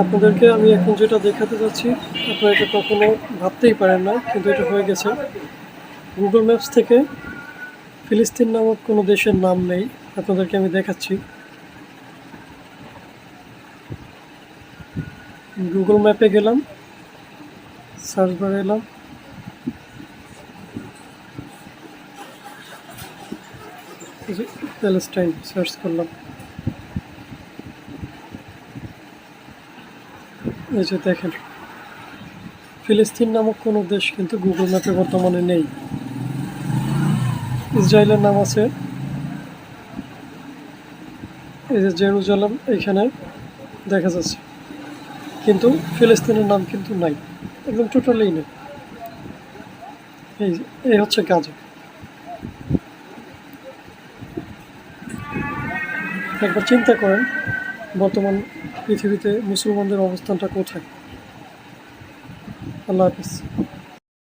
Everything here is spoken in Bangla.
আপনাদেরকে আমি এখন যেটা দেখাতে যাচ্ছি আপনারা এটা কখনো ভাবতেই পারেন না, কিন্তু এটা হয়ে গেছে। গুগল ম্যাপস থেকে ফিলিস্তিন নামক কোনো দেশের নাম নেই, আপনাদেরকে আমি দেখাচ্ছি। গুগল ম্যাপে গেলাম, সার্চ বারে এলাম, প্যালেস্টাইন সার্চ করলাম। এই যে দেখেন, ফিলিস্তিন নামক কোনো দেশ কিন্তু গুগল ম্যাপে বর্তমানে নেই। ইসরায়েলের নাম আছে, এই যে জেরুজালেম এখানে দেখা যাচ্ছে, কিন্তু ফিলিস্তিনের নাম কিন্তু নাই, একদম টোটালি নেই। এই হচ্ছে গাজা। একবার চিন্তা করেন বর্তমান পৃথিবীতে মুসলমানদের অবস্থানটা কোথায়। আল্লাহ হাফিজ।